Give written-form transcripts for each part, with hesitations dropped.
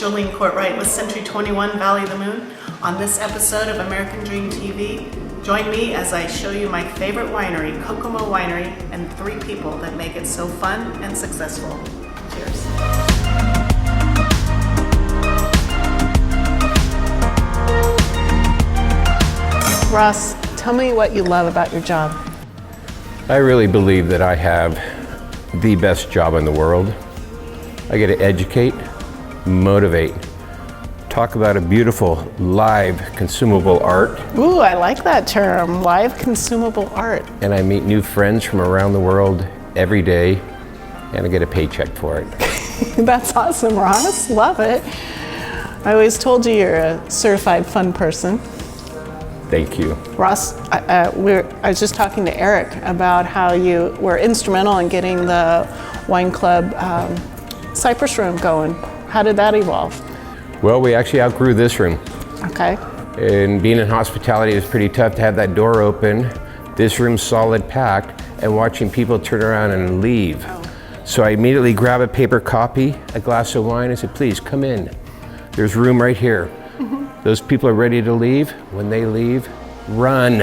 Jolene Courtwright with Century 21 Valley of the Moon. On this episode of American Dream TV, join me as I show you my favorite winery, Kokomo Winery, and 3 people that make it so fun and successful. Cheers. Ross, tell me what you love about your job. I really believe that I have the best job in the world. I get to educate, motivate, talk about a beautiful, live, consumable art. Ooh, I like that term, live consumable art. And I meet new friends from around the world every day, and I get a paycheck for it. That's awesome, Ross. Love it. I always told you you're a certified fun person. Thank you. Ross, I was just talking to Eric about how you were instrumental in getting the wine club Cypress Room going. How did that evolve? Well, we actually outgrew this room. Okay. And being in hospitality, it was pretty tough to have that door open, this room solid packed, and watching people turn around and leave. Oh. So I immediately grab a paper copy, a glass of wine, and said, please come in. There's room right here. Mm-hmm. Those people are ready to leave. When they leave, run.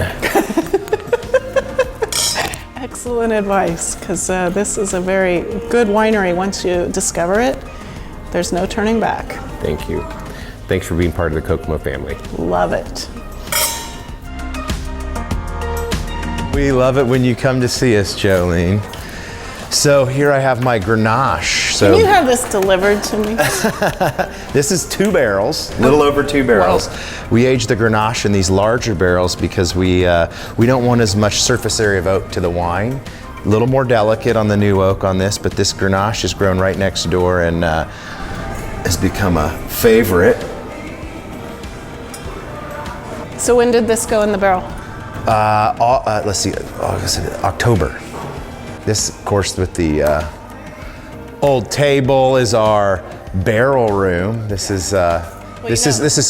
Excellent advice, because this is a very good winery. Once you discover it, there's no turning back. Thank you. Thanks for being part of the Kokomo family. Love it. We love it when you come to see us, Jolene. So here I have my Grenache. So can you have this delivered to me? This is 2 barrels, a little over 2 barrels. Whoa. We age the Grenache in these larger barrels because we don't want as much surface area of oak to the wine. A little more delicate on the new oak on this, but this Grenache is grown right next door and has become a favorite. So when did this go in the barrel? Let's see, October. This, of course, with the old table is our barrel room. This is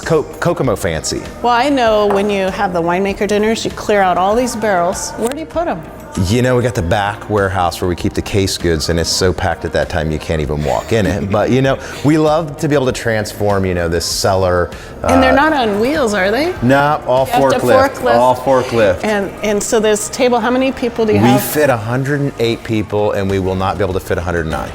Kokomo fancy. Well, I know when you have the winemaker dinners, you clear out all these barrels. Where do you put them? You know, we got the back warehouse where we keep the case goods, and it's so packed at that time you can't even walk in it. But you know, we love to be able to transform, you know, this cellar. And they're not on wheels, are they? No, all forklift. All forklift. And so this table, how many people do you have? We fit 108 people, and we will not be able to fit 109.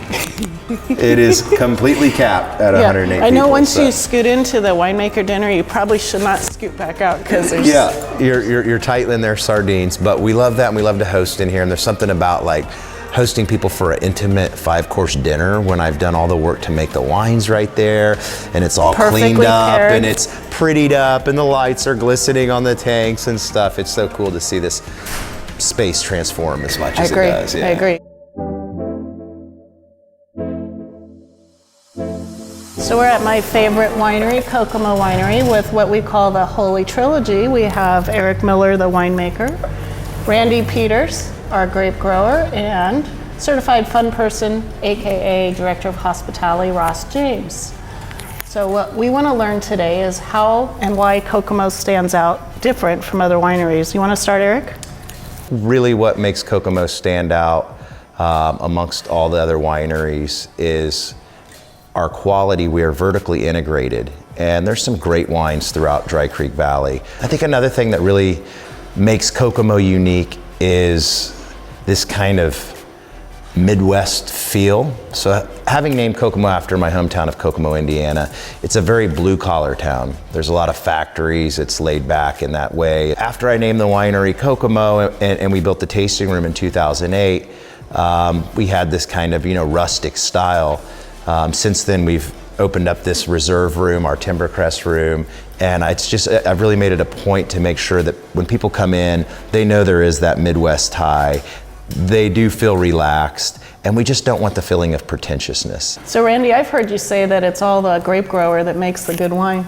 It is completely capped at 108 people. I know once you scoot into the winemaker dinner, you probably should not scoot back out because there's... Yeah, you're tight in there sardines, but we love that, and we love to host in here, and there's something about like hosting people for an intimate 5-course dinner when I've done all the work to make the wines right there, and it's all cleaned up, paired. And it's prettied up, and the lights are glistening on the tanks and stuff. It's so cool to see this space transform as much as it does. Yeah. I agree. So we're at my favorite winery, Kokomo Winery, with what we call the Holy Trilogy. We have Eric Miller, the winemaker, Randy Peters, our grape grower, and certified fun person, AKA Director of Hospitality, Ross James. So what we want to learn today is how and why Kokomo stands out different from other wineries. You want to start, Eric? Really what makes Kokomo stand out amongst all the other wineries is our quality. We are vertically integrated, and there's some great wines throughout Dry Creek Valley. I think another thing that really makes Kokomo unique is this kind of Midwest feel. So having named Kokomo after my hometown of Kokomo, Indiana, it's a very blue collar town. There's a lot of factories, it's laid back in that way. After I named the winery Kokomo and we built the tasting room in 2008, we had this kind of, you know, rustic style. Since then we've opened up this reserve room, our Timbercrest room, and I've really made it a point to make sure that when people come in, they know there is that Midwest tie. They do feel relaxed, and we just don't want the feeling of pretentiousness. So Randy, I've heard you say that it's all the grape grower that makes the good wine.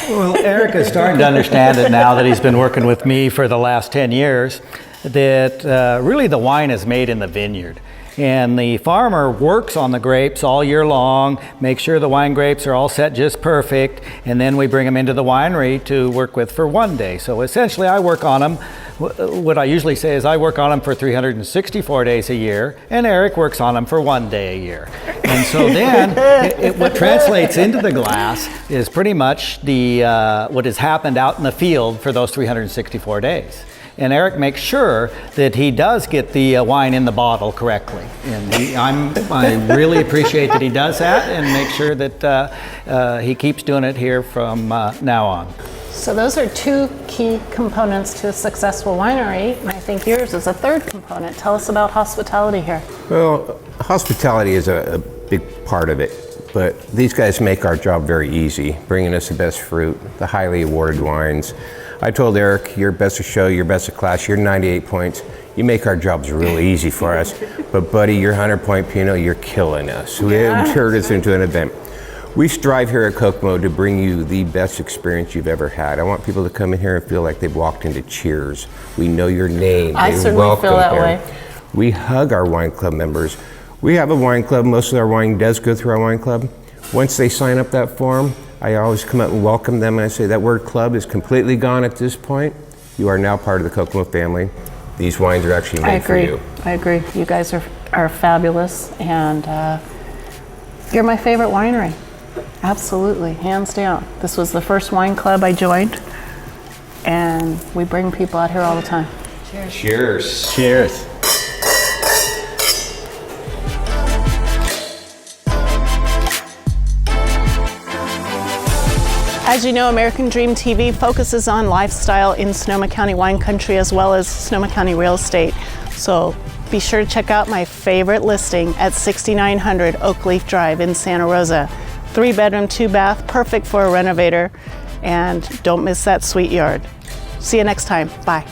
Well, Eric is starting to understand it now that he's been working with me for the last 10 years, that really the wine is made in the vineyard. And the farmer works on the grapes all year long, make sure the wine grapes are all set just perfect, and then we bring them into the winery to work with for one day. So essentially I work on them, what I usually say is I work on them for 364 days a year, and Eric works on them for one day a year. And so then, what translates into the glass is pretty much what has happened out in the field for those 364 days. And Eric makes sure that he does get the wine in the bottle correctly. And I really appreciate that he does that and make sure that he keeps doing it here from now on. So those are two key components to a successful winery, and I think yours is a third component. Tell us about hospitality here. Well, hospitality is a big part of it, but these guys make our job very easy, bringing us the best fruit, the highly awarded wines. I told Eric, you're best of show, you're best of class, you're 98 points. You make our jobs really easy for us. But buddy, your 100-point Pinot, you're killing us. We have turned us into an event. We strive here at Kokomo to bring you the best experience you've ever had. I want people to come in here and feel like they've walked into Cheers. We know your name. I certainly feel that way. We hug our wine club members. We have a wine club. Most of our wine does go through our wine club. Once they sign up that form, I always come up and welcome them, and I say that word club is completely gone at this point. You are now part of the Kokomo family. These wines are actually made for you. I agree. You guys are fabulous, and you're my favorite winery. Absolutely, hands down. This was the first wine club I joined, and we bring people out here all the time. Cheers. Cheers. As you know, American Dream TV focuses on lifestyle in Sonoma County wine country as well as Sonoma County real estate. So be sure to check out my favorite listing at 6900 Oakleaf Drive in Santa Rosa. 3-bedroom, 2-bath, perfect for a renovator. And don't miss that sweet yard. See you next time. Bye.